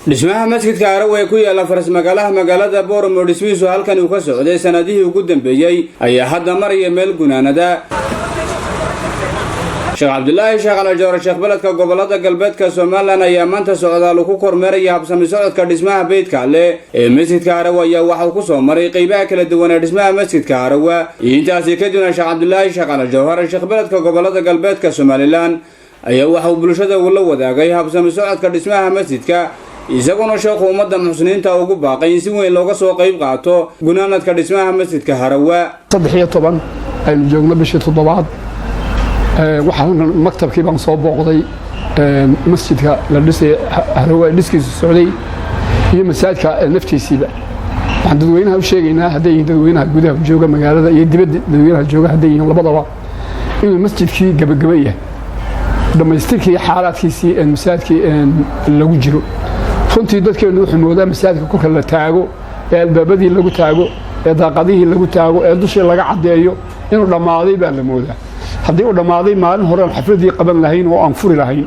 dhismaha masjidka Arawe ku yaala faras magaalada Booramo dhismihiisu halkan uu ka socday sanadihii ugu dambeeyay ayaa hadda maraya meel gunaanada Sheekh Abdullaahi Sheekh Al-Jawhar Sheekh Baladka gobolada galbeedka Soomaaliland ayaa maanta socdaal ku kormeeraya habsami socodka dhismaha beedka leh ee masjidka Arawe ayaa waxa ku soo maray qaybaha kala duwan ee dhismaha masjidka Arawe intaasi kadibna Sheekh Abdullaahi Sheekh Al-Jawhar Sheekh Baladka gobolada galbeedka Soomaaliland ayaa waxa bulshada ula wadaagay habsami socodka dhismaha masjidka isaguna sheekhu ummadda muslimiinta ugu baaqay in si weyn looga soo qayb qaato gunaanadka dhismaha masjidka Arawe 13 aynu joogno bishii 7 waxaan maktabkii baan soo booqday masjidka la dhisay Arawe dhiskiisa socday iyo masaajidka naftiisiiba waxaan dadweynaha u sheegaynaa haday dadweynaha gudaha jooga magaalada iyo dibadda dadweynaha jooga haday labadaba inuu masjidkii gabagabaya dhamaystirkii xaaladkiisii masaajidkii lagu jiro runtii dadkeenu wuxuu moodaa masaajidka kulka la taago ee albaabadii lagu taago ee daaqadihii lagu taago ee dushii laga cadeeyo inuu dhamaaday baa la moodaa haddii uu dhamaaday maalin hore xafladii qaban lahayn oo aan furi lahayn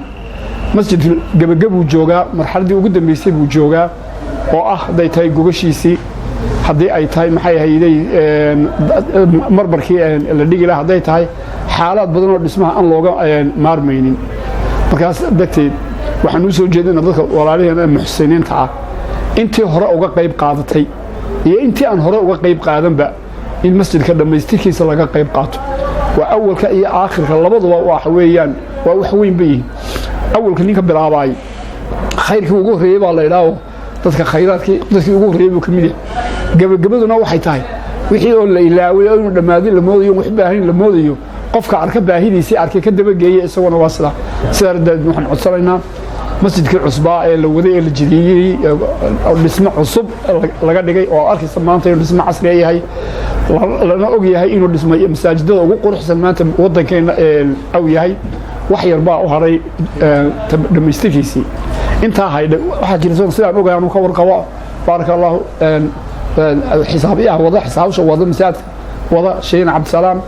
masjid gabagabuu joogaa marxaladii ugu dambeysay buu joogaa oo ah haday tahay gogashiisii haddii ay tahay maxay hayday marbarkii la dhigi lahaa haday tahay xaalad badan oo dhismaha aan looga maarmaynin markaas dadkeed waxaan u soo jeedinaa dadka walaalaheena muxsiniinta ah intii hore uga qayb qaadatay iyo intii aan hore uga qayb qaadanba in masjidka dhamaystirkiisa laga qayb qaato waa awalka iyo aakhirka labaduba wax weeyaan waa wax weyn bay awalka ninka bilaabay khayrkii ugu horeeyay baa la ilaawo dadka khayraadkii dadkii ugu horeeyay buu kamid yahay gabagabaduna waxay tahay wixii oo la ilaaway oo inuu dhamaadin la moodayo wax baahin la moodayo qofka arka baahidiisii arkay ka dabageeyay isaguna waa sida waxaan codsanaynaa masjidkii cusbaa ee la waday ee la jidiyay dhismo cusub laga dhigay oo arkaysa maanta inuu dhismo casri yahay lana og yahay inuu dhismo masaajidada ugu quruxsan maanta wadankeena aw yahay wax yar baa u haray dhamaystirkiisii inta hayda waxa jirta sidaan ogahay inuu ka warqabo barakallahu xisaabiyaha wada xisaabsha wada masaajidka wada sheena Cabdisalaam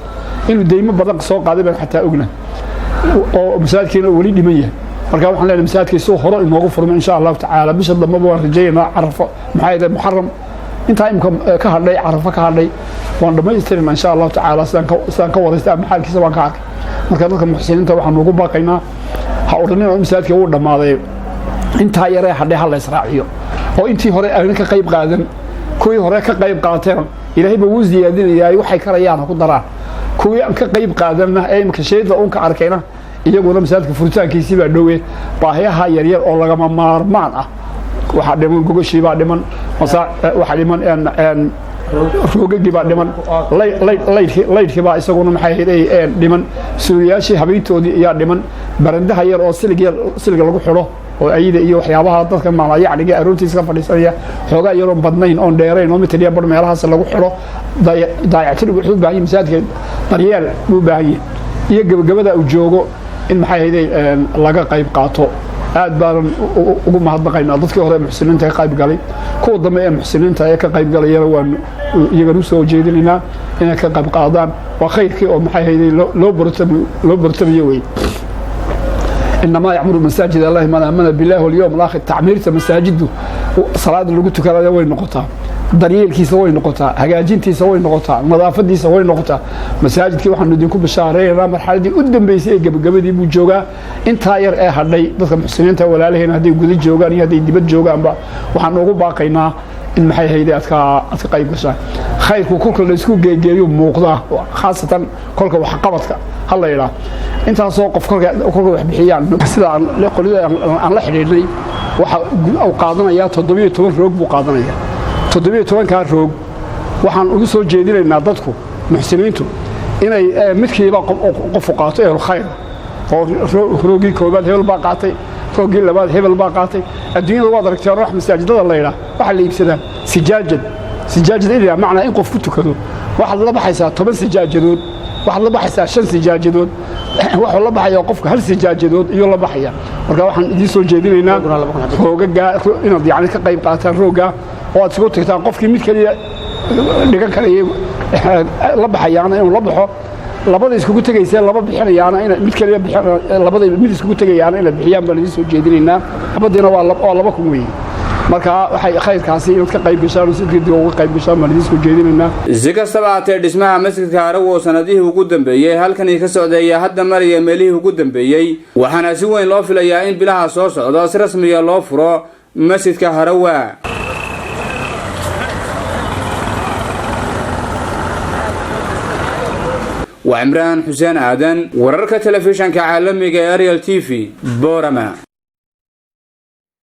inuu deymo badan soo qaaday baan xataa ogna oo masaajidkeena wali dhiman yahay marka waxaan leenahay masaajidkiisa hore inoogu furmo insha Allah taala bisha dambe waan rajeynaa Arafo maxay Muharram inta imka ka hadhay Arafo ka hadhay waan dhamaystirin insha Allah taala sidaan ka wareystaa maxalkiisa waan ka arkay marka dadka muxsiniinta waxaan ugu baaqaynaa ha oranayna masaajidka uu dhamaaday inta yar ee hadhay hal israaciyo oo intii hore aan ka qayb qaadan kuwii hore ka qayb qaateen Ilaahay baa uu ziyaadinayay waxay karayaan ku daraan kuwii aan ka qayb qaadanna ee imka sheeyda uun ka arkayna iyaguna masaajidka furitaankiisa baa dhowee baahiyaha yar yar oo laga maarmaan ah waxa dhiman gogoshii baa dhiman waxa dhiman roogagii baa dhiman laydkii baa isaguna maxay hayday dhiman suuliyaashii habeyntoodii ayaa dhiman barandaha yar oo siliga lagu xidho oo ayida iyo waxyaabaha dadka maalayacniga aroontiisa ka fadhiisanaya xoogaa yaroon badnayn oon dheerayn oo mitaliya bar meelahaas lagu xidho daayactir wuxuu baahan yahay masaajidka daryeel uu baahan yahay iyo gabagabada uu joogo in maxay hayday laga qayb qaato aad baan ugu mahadnaqaynaa dadkii hore muxsiniinta ka qayb galay kuwa dambe ee muxsiniinta ee ka qayb galayana waan iyaga u soo jeedinayna inay ka qayb qaadaan waa khayrkii oo maxay hayday loo bartamayo way إنما يعمر مساجد الله من آمن بالله واليوم الآخر تعمير مساجد صلاة اللي قلت كذا وين نقطة دريل كي سوي نقطة هجاجين تي سوي نقطة نظافة دي سوي نقطة مساجد كي واحد نديكم بالشهرين رامر حال دي قدام بيسي قبل دي بوجوجا انت هاير هذي بس محسنين ولا له هنا دي قدي جوجا هذي دي بتجوجا واحد نقول باقينا إن محي هيدا أتقايب بشان خير كل الاسكو جيجيو موقضة خاصة كلك وحقبتك هلا يلا أنت سوقف كل بحيان سلا لقول عن لحريري أو قاضنا يا تضبيط تون روج بقاضنا يا تضبيط تون كان روج وحن أقصد جدير إن عددكم محسنينتم إن مثل يبقى قفقاته الخير روجي كوباد هيل باقاتي روجي لباد هيل باقاتي الدنيا الوضع كتير راح مساجد الله يلا واحد اللي يكسره سجاجد إلى معنى إن قفته كذو واحد الله بحيسه طبعا سجاجدون واحد الله بحيسه شن سجاجدون واحد الله بحيا وقفك هل سجاجدون يلا بحيا marka waxaan idin soo jeedinaynaa roogaga inaad yaani ka qayb qaataan rooga oo aad soo tagtaan qofkii mid kaliya dhigan kale la baxayaana inuu la baxo labada isku tagaysa laba bixinayaana in mid kaliya bixin labada mid isku tagayaana in la bixiyaan bal idin soo jeedinaynaa abadina waa laba kun weey marka waxay khayrkaasi inaad ka qayb gashaan si degdeg uga qayb gashaan baan idin soo jeedinaynaa. Si kastaba haatee dhismaha masjidka Harawa sanadihii ugu dambeeyay halkani ka socday hadda mariya meelihii ugu dambeeyay waxaana si weyn loo filayaa in bilaha soo socdo si rasmi ah loo furo masjidka Harawa. وعمران حسين آدن ورركة تلفزيون كعالمي Ariel TV بورما.